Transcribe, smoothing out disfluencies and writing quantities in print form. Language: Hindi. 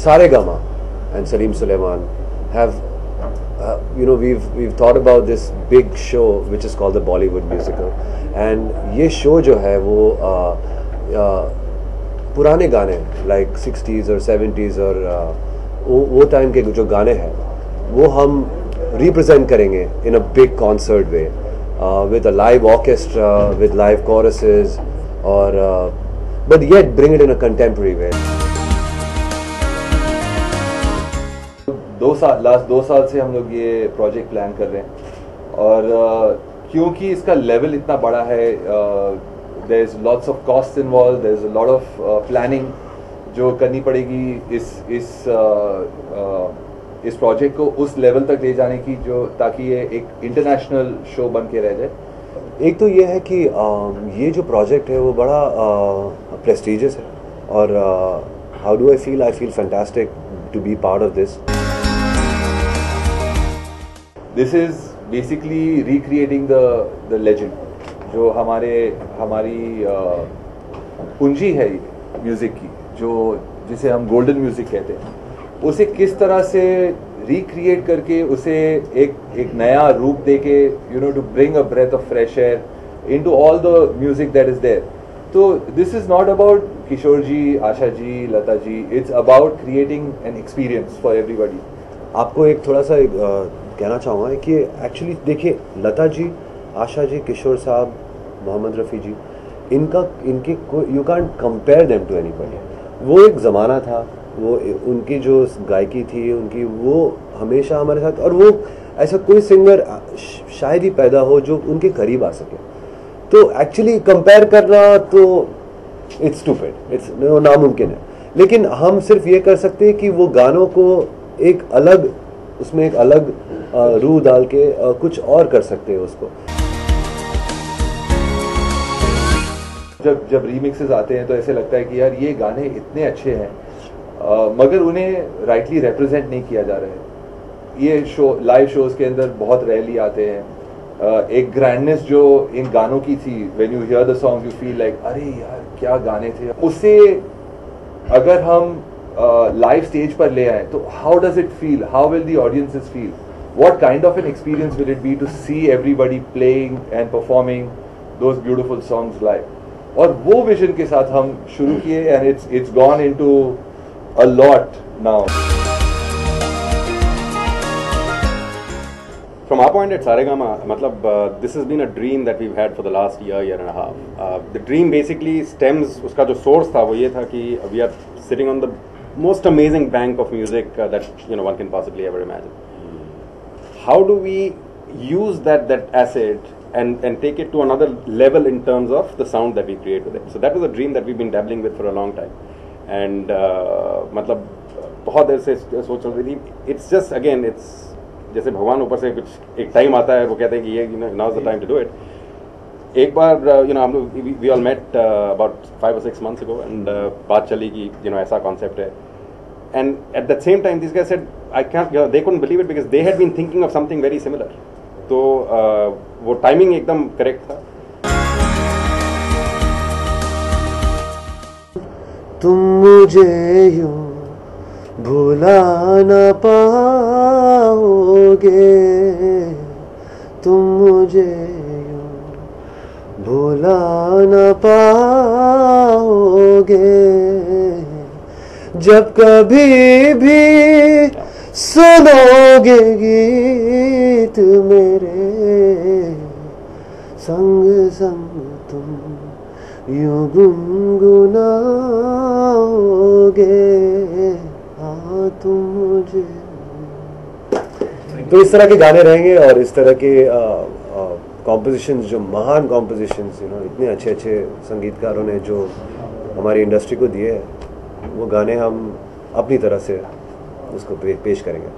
Saregama and Salim Sulaiman have, we've thought about this big show which is called the Bollywood musical, and ये show जो है वो पुराने गाने like 60s और 70s और वो टाइम के जो गाने हैं वो हम represent करेंगे in a big concert way, with a live orchestra, with live choruses, or but yet bring it in a contemporary way. Last 2 साल से हम लोग ये प्रोजेक्ट प्लान कर रहे हैं, और क्योंकि इसका लेवल इतना बड़ा है, there is lots of cost involve, there is a lot of planning जो करनी पड़ेगी इस प्रोजेक्ट को उस लेवल तक ले जाने की, जो ताकि ये एक इंटरनेशनल शो बन के रह जाए। एक तो ये है कि ये जो प्रोजेक्ट है वो बड़ा प्रेस्टिजियस है, और how do I feel fantastic to be part of this. This is basically recreating the legend, जो हमारी पूंजी है म्यूजिक की, जिसे हम गोल्डन म्यूजिक कहते हैं, उसे किस तरह से रिक्रिएट करके उसे एक नया रूप देके, to bring a breath of fresh air into all the music that is there. तो this is not about Kishore ji, Asha ji, Lata ji, it's about creating an experience for everybody. आपको एक थोड़ा सा कहना चाहूँगा कि एक्चुअली देखिए, लता जी, आशा जी, किशोर साहब, मोहम्मद रफ़ी जी, इनके you can't compare them to anybody. वो एक ज़माना था, वो उनकी जो गायकी थी उनकी, वो हमेशा हमारे साथ, और वो ऐसा कोई सिंगर शायद ही पैदा हो जो उनके करीब आ सके। तो एक्चुअली कंपेयर करना तो इट्स स्टूपिड, इट्स नामुमकिन है। लेकिन हम सिर्फ ये कर सकते हैं कि वो गानों को उसमें एक अलग रूह डाल के कुछ और कर सकते हैं उसको। जब रीमिक्सेस आते हैं तो ऐसे लगता है कि यार ये गाने इतने अच्छे हैं, मगर उन्हें राइटली रिप्रेजेंट नहीं किया जा रहा है। ये लाइव शोज के अंदर बहुत रेयरली आते हैं। एक ग्रैंडनेस जो इन गानों की थी, when you here the song you feel like अरे यार क्या गाने थे। उसे अगर हम लाइव स्टेज पर ले आए तो how does it feel, how will the audiences feel, what kind of an experience will it be to see everybody playing and performing those beautiful songs live. और वो विजन के साथ हम शुरू किए, and it's gone into a lot now. From our point at Saregama, this has been a dream that we've had for the last year and a half. The dream basically stems, uska jo source tha wo ye tha ki we are sitting on the most amazing bank of music that one can possibly ever imagine. How do we use that asset and take it to another level in terms of the sound that we create with it? So that was a dream that we've been dabbling with for a long time. And बहुत देर से सोच चल रही थी। इट्स जस्ट अगेन, इट्स जैसे भगवान ऊपर से कुछ एक टाइम आता है, वो कहते हैं कि ये now is the time to do it. एक बार हम लोग we all met about 5 or 6 months ago, and बात चली कि ऐसा कॉन्सेप्ट है, and at the same time this guy said I can't, they couldn't believe it because they had been thinking of something very similar. तो वो टाइमिंग एकदम करेक्ट था। तुम मुझे यूं भुला न पाओगे, तुम मुझे यूं भुला न पाओगे, जब कभी भी सुनोगे गीत मेरे, संग संग तुम यूं गुनगुनाओगे, हाँ तुम मुझे। तो इस तरह के गाने रहेंगे, और इस तरह के कॉम्पोजिशंस, जो महान कॉम्पोजिशंस इतने अच्छे अच्छे संगीतकारों ने जो हमारी इंडस्ट्री को दिए, वो गाने हम अपनी तरह से उसको पेश करेंगे।